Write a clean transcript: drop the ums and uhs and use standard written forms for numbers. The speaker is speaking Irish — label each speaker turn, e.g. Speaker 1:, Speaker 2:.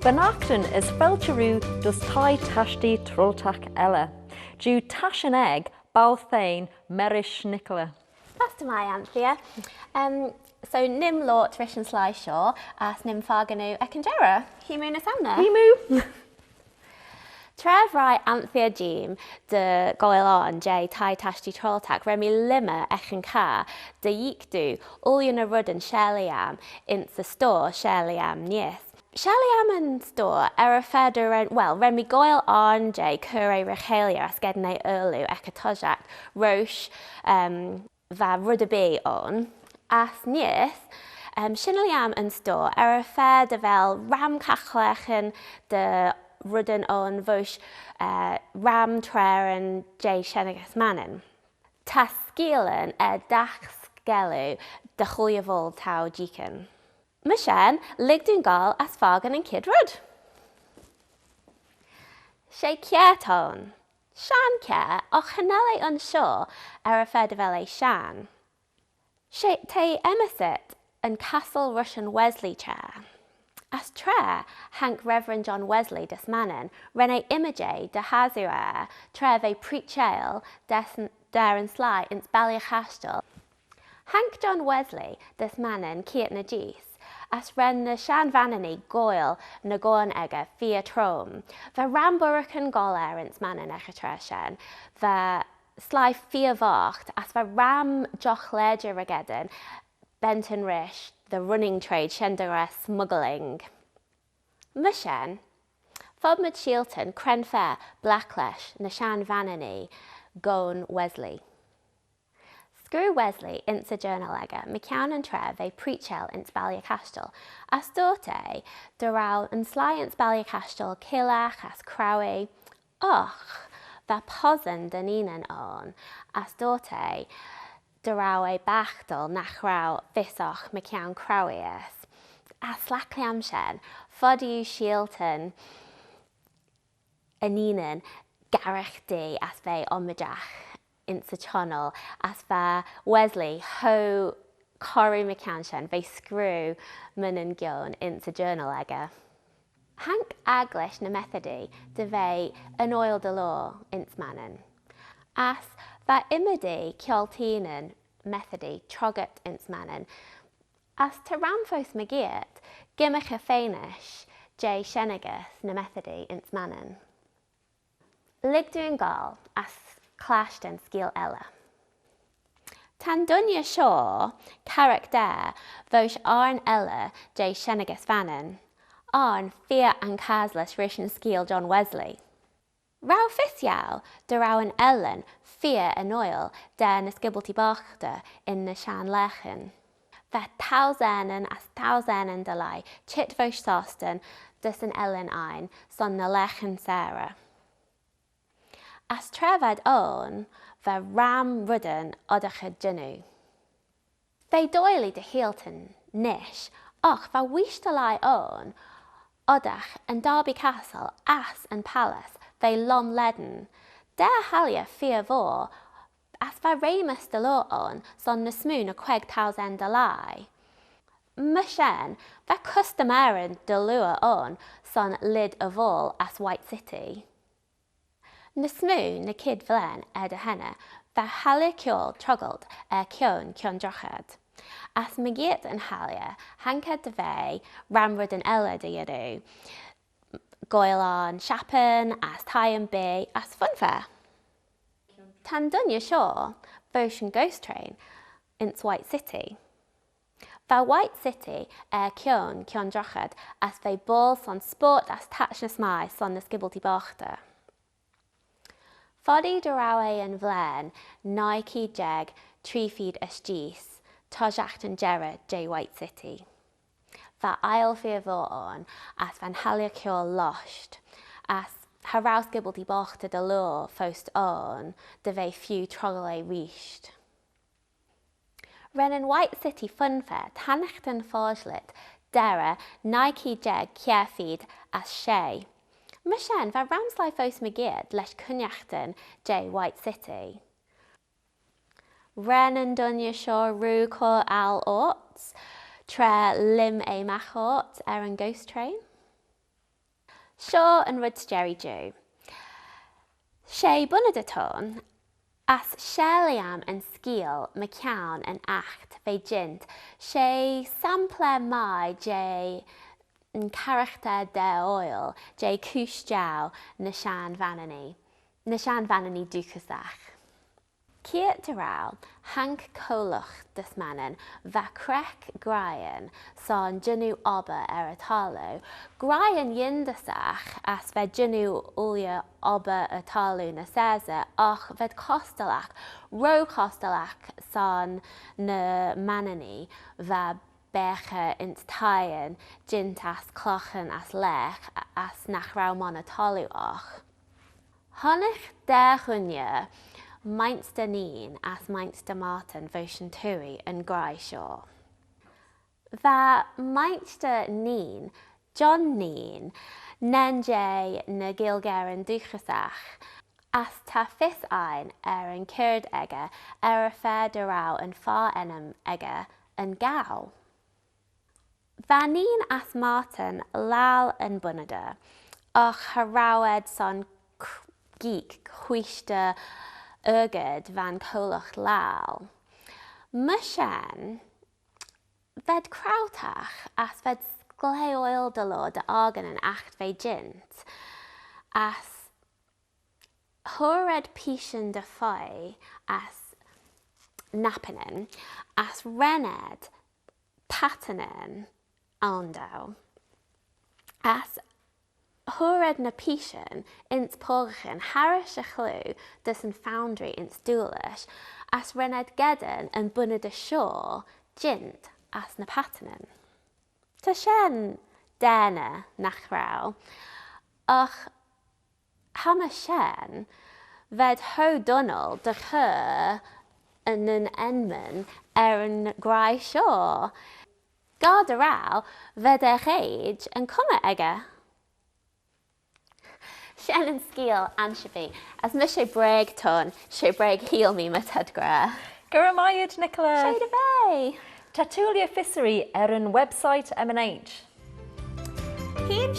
Speaker 1: Benachtan is felcherú dus Thie Tashtee Troailtagh ella. Dú tashan egg balthain merish Nicola.
Speaker 2: That's my Anthea. So nim lot Rishan Sly Shaw as nim Farganu Ekangera. Himuna Samna.
Speaker 1: Himu.
Speaker 2: Trev rai Anthea Jeem de Goilan J Thie Tashtee Troailtagh Remi Lima Echanka de Yikdu Ulyana Rudden Sheliam in the store Sheliam Nies. Sheliam and store era feder well Remi Goil on J Cure Rechalia as Gedne Ulu Ekatojak Roche va Rudaby on as Nies. Shineliam and store era feder vel Ram Kachlechen de Reddyn on Vosh Ram Treren J Shenegas Mannen. Taskeelen Dachskelu de Choyavol Tau Jiken. Mishan Ligdungal as Fargan and Kid Rud. She Kierton. Shan Kier och Hanele unsure Erafedevele Shan. She Te Emisset and Castle Russian Wesley chair. As tre, Hank Reverend John Wesley des Mannen, Rene Image de Hazua, Treve Preachale, Darren Sly ins Ballychastel. Hank John Wesley des Mannen Kiet na Gis, as Ren na Shan Vanany Goyle na Gorn Egger Fia Trom, the Ramburican Goler ins Mannen Egetreshen, the Sly Fia Vacht, as the Ram Joch Ledger Regedden, Benton Rish, the running trade Shendera smuggling. Mushen, Fodmid Shilton, Crenfair, Blacklesh, Nashan Vanany, Gone Wesley. Screw Wesley, Insa Journalegger, McCown and Trev, a Preachel ins Ballycastle, Astorte, Doral and Sly ins Ballycastle, Killach as Crowy, Och, the Posen Daninan on, Astorte, Dorawe Bachtel, Nachrau, Visoch, McCown Crowius, as Slackliamshen, Fodiu Shilton, Aninan, Gareth D, as they Omajach, Insa Channel, as va Wesley, Ho, Corey McCanshen, they screw Munnen Gyon, Insa Journal Egger. Hank Aglish na Methody, de ve an oil de law, ins Mannen. As va imidi Kjoltinen Methody trogat ins Mannen. As to Ramphos Magiet, Gimmicha Fanish, J Shenegas na Methody ins Mannen. Ligduin Gal, as clashed and skill Ella. Tandunya Shaw, Carrick Dare, Vosh Arn Ella, J Shenegas Vannon. Arn Fear and Caslas Rishan Skill John Wesley. Rau Fisyau, de Rowan Ellen, Fear and Oil, der na Skibblety Bachte in na Shan Lechen. Ver Tausenden as Tausenden delay, Chit Vosh Sosten, dus an Ellen ein, son na Lechen Sarah. As Trevad on, ver Ram Rudden Odacha Jinu. Ve doily de Hilton, Nish, och ver wish to lie on, Odach and Derby Castle, Ass and Palace, they lom ledden. Der halia fear vor, as va Ramus de law on, son na smoon a queg thousand delay. Mushen, va customary de lure on, son lid of all as White City. Na smoon na kid vlen de henna, va halia kjol truggled kjon drochad. As Magiet and Halia, Hanka de Vey, Ramrud and Ella de Yadu, Goilan, Shapen, as Thie and B, as Funfair. Tandunya Shaw, Ocean Ghost Train, ins White City. Va White City, Kjon Drochad, as they balls on sport as Tatchnas Mai, son the Skibblety Bachte. Foddy Dorawe and Vlen, Nike Jeg, Tree Feed Esgis. Tojacht and Gerard, J White City. Va Isle Fearvor on, as Van Haliacure lost, as Haraus Gibblety Bochte de Lure Fost on, de ve few Trogle reached. Rennen White City Funfair, Tannachten Forgelet, Dera, Nike Jeg, Kierfeed, as Shay. Mishen, va Ramsly Fost Magid, Lesh Kunyachten, J White City. Rennen Dunya Shaw Ruko Al Orts, Tre Lim A Machort, Erin Ghost Train. Seo an rud Jerry Jew. Sé bunadaton as Sheliam an scíal McCown an acht fe jint. Sé sample mai jay an character de oil jay cúsjaw na Shan vanani dúchasach. Ciat Doral, Hank Colach this mannen, va crec Brian, son junu oba eratalo. Brian yindasach as ve junu ulia oba atalu na seza, och ved costalach, ro costalach son na manani, va beche int Thien, jint as clochen as lech, as nach raumon atalu och. Honich de hunye, Mainster Neen as Mainster Martin Voshan Tui and Grai Shaw. Va Mainster Neen, John Neen, Nenjay na Gilgaren Duchasach, as ta fis ein an Kurd egge, a fair derau and far enum egge and gau. Va Neen as Martin lal and bunada, och harawed son geek huishta Urged van Colach lal. Mushan ved Troailtagh as ved skleoil de lo de argan an acht ve jint, as hored pishan de Thie as napinen, as rened patinen ondo, as Hored na pishan ins porchen harish a chlu dus an foundry ins doolish, as rened gedden and bunna de shore jint as na patinen. Ta shen dena nach rau, och hama shen ved ho Donald de her an an enman an grai shore. Gard a rau ved a rage and come egge. Shannon Skeel Anshavi, as na sé breg ton, sé breg heal me matad gra.
Speaker 1: Garamayad, Nicola.
Speaker 2: Shade of A.
Speaker 1: Tatulia Fissery, Erin website M&H.
Speaker 2: Heem